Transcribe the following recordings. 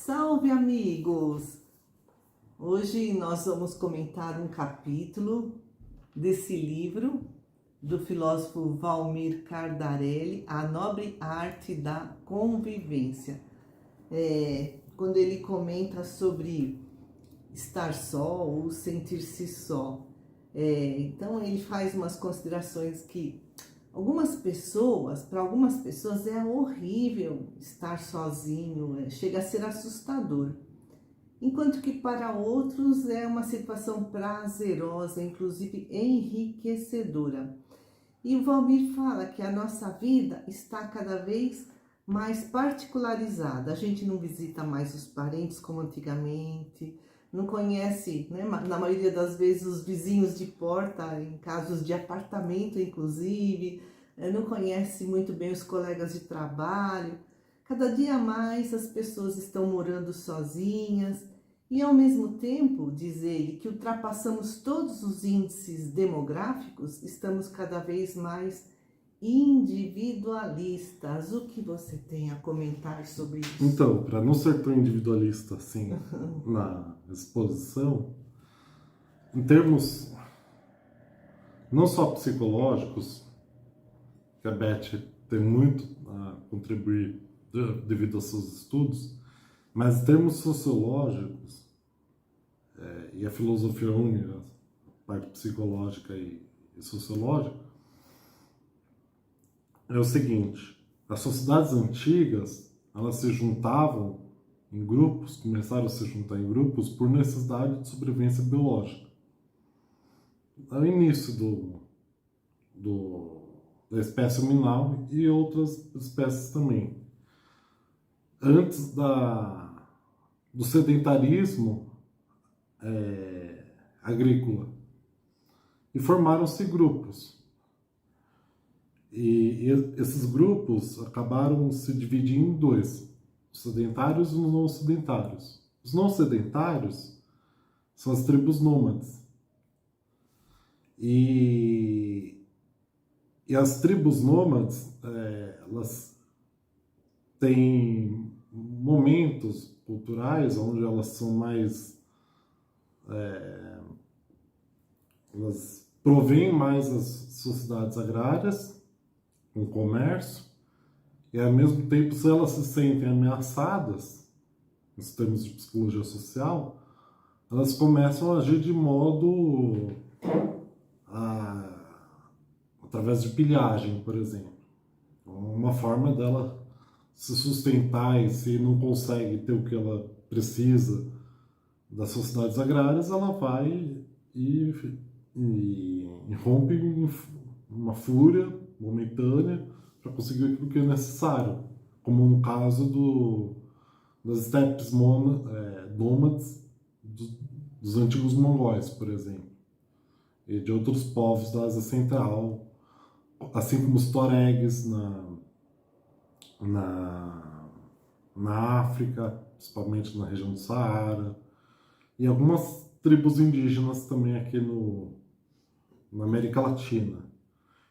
Salve, amigos! Hoje nós vamos comentar um capítulo desse livro do filósofo Valmir Cardarelli, A Nobre Arte da Convivência. Quando ele comenta sobre estar só ou sentir-se só. Então ele faz umas considerações que para algumas pessoas é horrível estar sozinho, chega a ser assustador. Enquanto que para outros é uma situação prazerosa, inclusive enriquecedora. E o Valmir fala que a nossa vida está cada vez mais particularizada. A gente não visita mais os parentes como antigamente, não conhece, né, na maioria das vezes, os vizinhos de porta, em casos de apartamento inclusive, não conhece muito bem os colegas de trabalho. Cada dia mais as pessoas estão morando sozinhas e, ao mesmo tempo, diz ele, que ultrapassamos todos os índices demográficos, estamos cada vez mais individualistas. O que você tem a comentar sobre isso? Então, para não ser tão individualista assim na exposição, em termos não só psicológicos, que a Beth tem muito a contribuir devido aos seus estudos, mas em termos sociológicos, e a filosofia une a parte psicológica e sociológica, é o seguinte: as sociedades antigas, elas se juntavam em grupos, começaram a se juntar em grupos por necessidade de sobrevivência biológica. Ao início da espécie hominal e outras espécies também. Antes do sedentarismo agrícola. E formaram-se grupos. E esses grupos acabaram se dividindo em dois: os sedentários e os não sedentários. Os não sedentários são as tribos nômades. E as tribos nômades, elas têm momentos culturais onde elas são mais... elas provêm mais as sociedades agrárias, com comércio, e ao mesmo tempo, se elas se sentem ameaçadas, nos termos de psicologia social, elas começam a agir de modo através de pilhagem, por exemplo. Uma forma dela se sustentar, e se não consegue ter o que ela precisa das sociedades agrárias, ela vai e rompe em uma fúria momentânea para conseguir aquilo que é necessário, como no caso das estepes nômades dos antigos mongóis, por exemplo, e de outros povos da Ásia Central, assim como os tuaregues na África, principalmente na região do Saara, e algumas tribos indígenas também aqui na América Latina.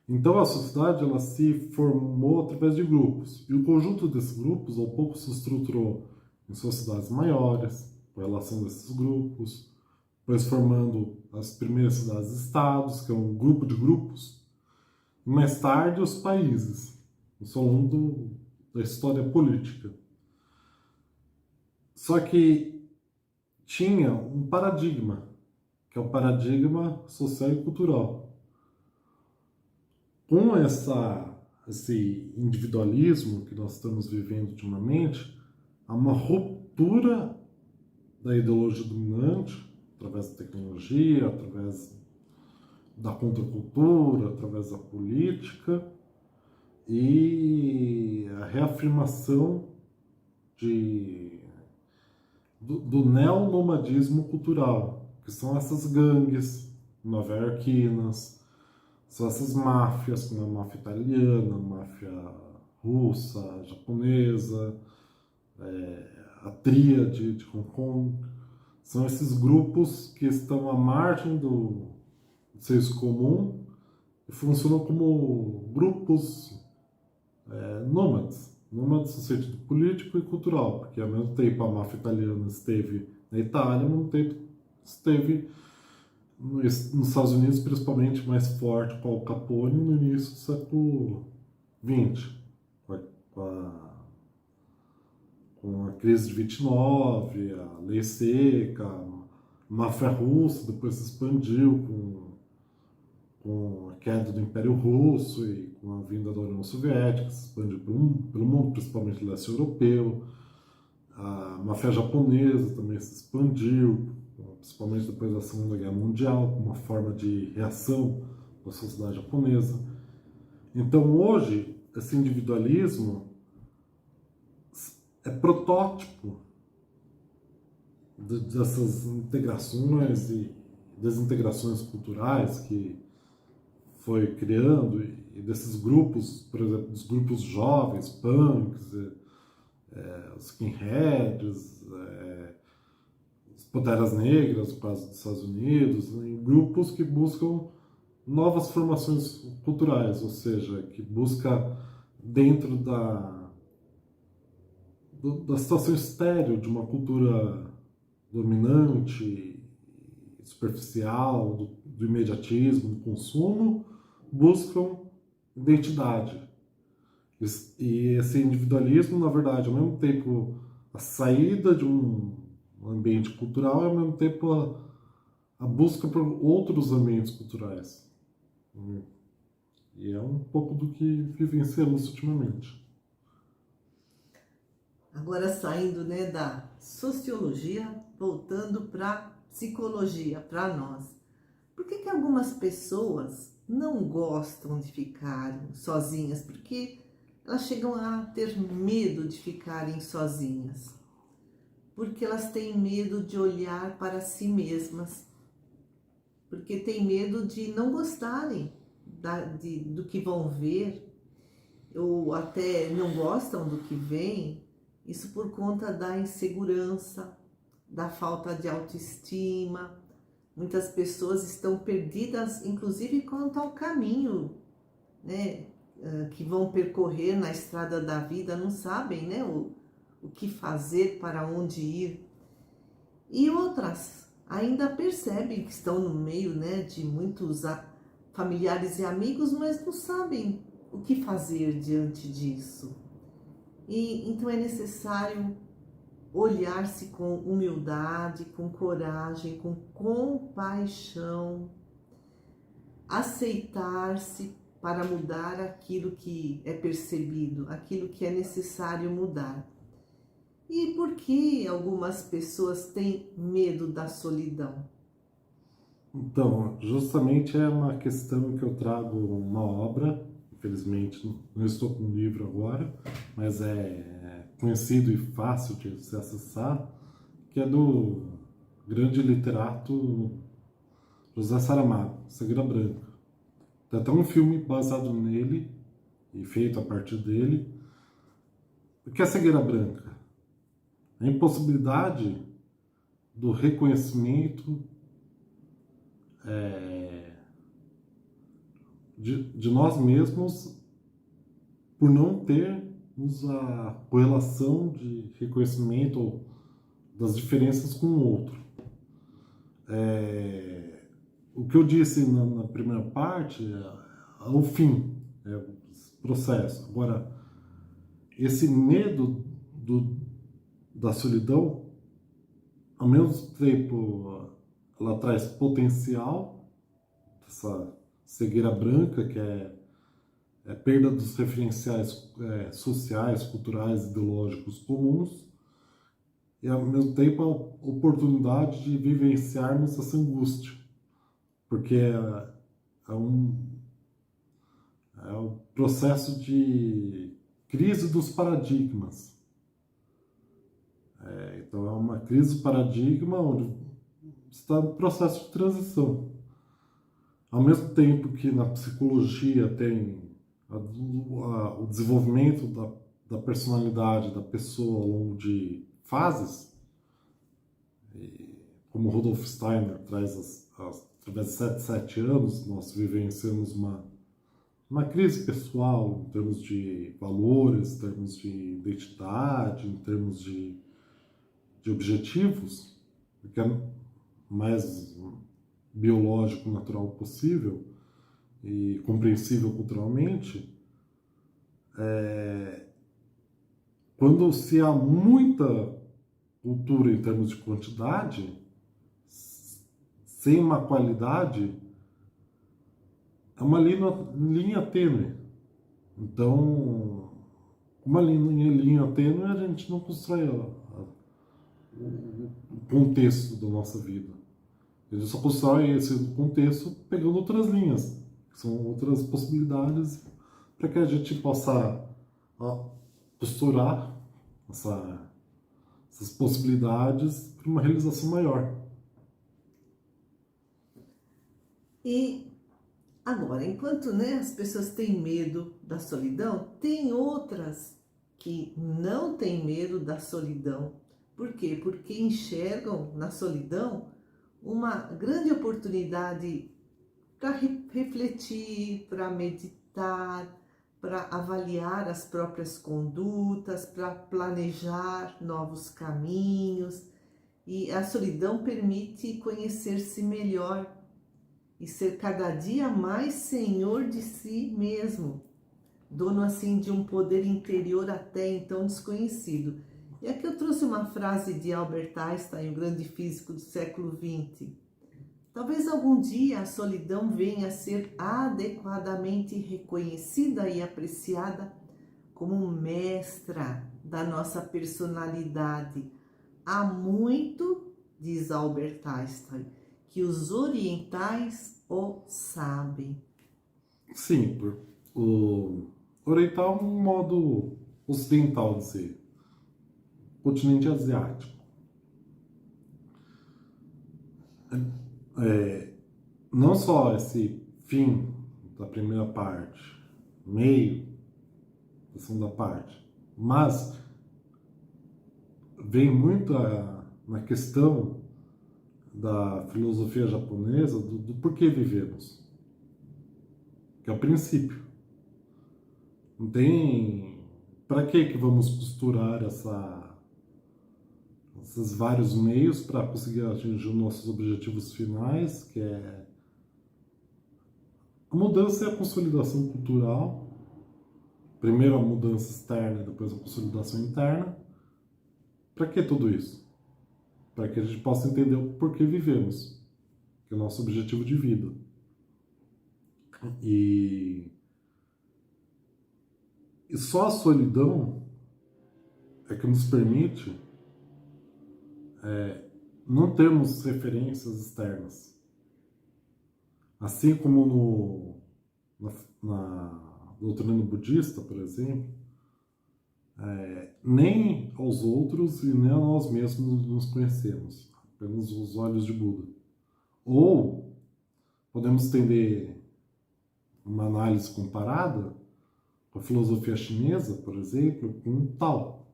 Então a sociedade, ela se formou através de grupos, e o conjunto desses grupos ao pouco se estruturou em sociedades maiores, com a relação desses grupos, depois formando as primeiras cidades-estados, que é um grupo de grupos, e mais tarde os países, isso ao longo da história política. Só que tinha um paradigma, que é o paradigma social e cultural. Com esse individualismo que nós estamos vivendo ultimamente, há uma ruptura da ideologia dominante, através da tecnologia, através da contracultura, através da política, e a reafirmação do neonomadismo cultural, que são essas gangues nova-iorquinas, são essas máfias, como a máfia italiana, a máfia russa, japonesa, a tríade de Hong Kong. São esses grupos que estão à margem do senso comum e funcionam como grupos nômades, nômades no sentido político e cultural, porque ao mesmo tempo a máfia italiana esteve na Itália, ao mesmo tempo esteve nos Estados Unidos, principalmente mais forte com Al Capone no início do século XX, com com a crise de 29, a lei seca, a máfia russa, depois se expandiu com a queda do Império Russo e com a vinda da União Soviética, se expandiu pelo mundo, principalmente leste europeu. A máfia japonesa também se expandiu, principalmente depois da Segunda Guerra Mundial, como uma forma de reação da sociedade japonesa. Então, hoje, esse individualismo é protótipo dessas integrações e desintegrações culturais que foi criando, e desses grupos, por exemplo, dos grupos jovens, punks, skinheads, as Panteras Negras, no caso dos Estados Unidos, em grupos que buscam novas formações culturais, ou seja, que busca dentro da situação estéril de uma cultura dominante, superficial, do imediatismo, do consumo, buscam identidade. E esse individualismo, na verdade, ao mesmo tempo a saída de um ambiente cultural, e ao mesmo tempo a busca por outros ambientes culturais. E é um pouco do que vivenciamos ultimamente. Agora saindo, né, da sociologia, voltando para psicologia, para nós. Por que algumas pessoas não gostam de ficar sozinhas? Porque elas chegam a ter medo de ficarem sozinhas. Porque elas têm medo de olhar para si mesmas. Porque têm medo de não gostarem do que vão ver, ou até não gostam do que veem. Isso por conta da insegurança, da falta de autoestima. Muitas pessoas estão perdidas, inclusive quanto ao caminho, né, que vão percorrer na estrada da vida, não sabem, né, o que fazer, para onde ir. E outras ainda percebem que estão no meio, né, de muitos familiares e amigos, mas não sabem o que fazer diante disso. E então é necessário olhar-se com humildade, com coragem, com compaixão, aceitar-se para mudar aquilo que é percebido, aquilo que é necessário mudar. E por que algumas pessoas têm medo da solidão? Então, justamente é uma questão que eu trago uma obra, infelizmente não estou com um livro agora, mas é conhecido e fácil de se acessar, que é do grande literato José Saramago, Cegueira Branca. Tem até um filme baseado nele e feito a partir dele. O que é cegueira branca? A impossibilidade do reconhecimento de nós mesmos por não termos a correlação de reconhecimento das diferenças com o outro. O que eu disse na primeira parte é o fim, é o processo. Agora, esse medo da solidão, ao mesmo tempo, ela traz potencial, essa cegueira branca, que é perda dos referenciais sociais, culturais, ideológicos comuns, e ao mesmo tempo a oportunidade de vivenciarmos essa angústia, porque é um processo de crise dos paradigmas. Então é uma crise do paradigma onde está no processo de transição. Ao mesmo tempo que na psicologia tem o desenvolvimento da personalidade da pessoa ao longo de fases, como Rudolf Steiner traz através de 7 anos, nós vivenciamos uma uma crise pessoal em termos de valores, em termos de identidade, em termos de objetivos, que é mais biológico, natural possível e compreensível culturalmente, quando se há muita cultura em termos de quantidade, sem uma qualidade, é uma linha tênue. Então, uma linha tênue, a gente não constrói o contexto da nossa vida. A gente só constrói esse contexto pegando outras linhas, que são outras possibilidades, para que a gente possa costurar essas possibilidades para uma realização maior. E agora, enquanto, né, as pessoas têm medo da solidão, tem outras que não têm medo da solidão. Por quê? Porque enxergam na solidão uma grande oportunidade para refletir, para meditar, para avaliar as próprias condutas, para planejar novos caminhos. E a solidão permite conhecer-se melhor e ser cada dia mais senhor de si mesmo, dono assim de um poder interior até então desconhecido. E aqui eu trouxe uma frase de Albert Einstein, o grande físico do século XX. Talvez algum dia a solidão venha a ser adequadamente reconhecida e apreciada como mestra da nossa personalidade. Há muito, diz Albert Einstein, que os orientais o sabem. Sim, o oriental é um modo ocidental de ser, continente asiático. Não só esse fim da primeira parte, meio da segunda parte, mas vem muito na questão da filosofia japonesa do porquê vivemos, que é o princípio. Não tem para que vamos costurar esses vários meios para conseguir atingir os nossos objetivos finais, que é a mudança e a consolidação cultural. Primeiro a mudança externa, depois a consolidação interna. Para que tudo isso? Para que a gente possa entender o porquê vivemos, que é o nosso objetivo de vida. E só a solidão é que nos permite não termos referências externas. Assim como na doutrina budista, por exemplo, nem aos outros e nem a nós mesmos nos conhecemos, apenas os olhos de Buda. Ou podemos entender uma análise comparada com a filosofia chinesa, por exemplo, com o Tao.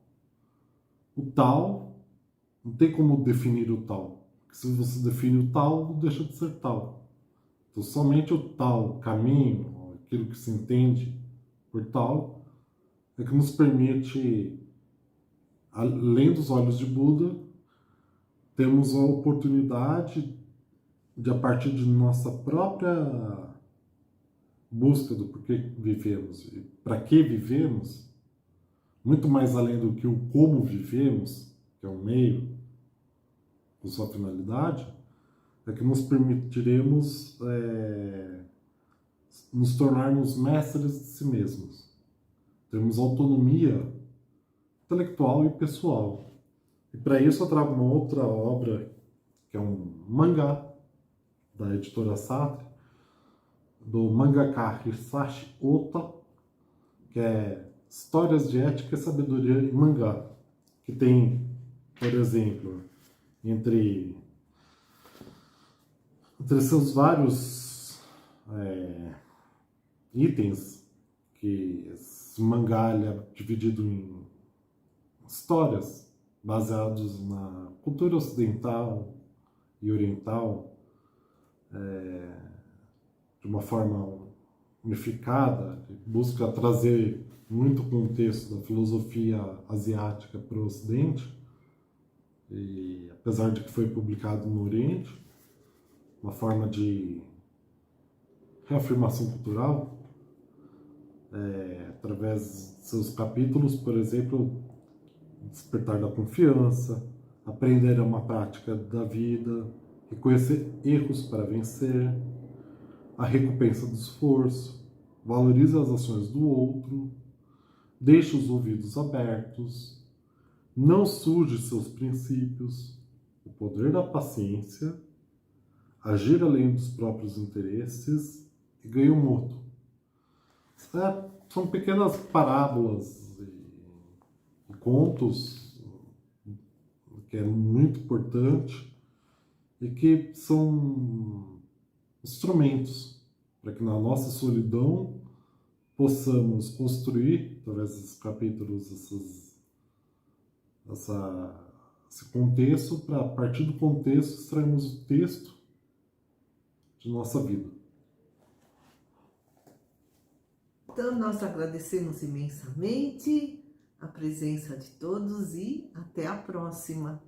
O Tao, não tem como definir o Tao, porque se você define o Tao, deixa de ser Tao. Então, somente o Tao, o caminho, aquilo que se entende por Tao, é que nos permite, além dos olhos de Buda, temos a oportunidade de, a partir de nossa própria busca do porquê vivemos e para que vivemos, muito mais além do que o como vivemos, que é um meio com sua finalidade, é que nos permitiremos nos tornarmos mestres de si mesmos. Termos autonomia intelectual e pessoal. E para isso eu trago uma outra obra, que é um mangá, da editora Satra, do mangaka Hisashi Ota, que é Histórias de Ética e Sabedoria em Mangá, que tem, por exemplo, entre seus vários itens, que esse mangá é dividido em histórias baseadas na cultura ocidental e oriental, de uma forma unificada, que busca trazer muito contexto da filosofia asiática para o Ocidente, e apesar de que foi publicado no Oriente, uma forma de reafirmação cultural, através de seus capítulos, por exemplo, despertar da confiança, aprender é uma prática da vida, reconhecer erros para vencer, a recompensa do esforço, valoriza as ações do outro, deixa os ouvidos abertos, não surge seus princípios, o poder da paciência, agir além dos próprios interesses e ganho mútuo. São pequenas parábolas e contos que é muito importante e que são instrumentos para que na nossa solidão possamos construir, através desses capítulos, esse contexto, para a partir do contexto extrairmos o texto de nossa vida. Então, nós agradecemos imensamente a presença de todos e até a próxima.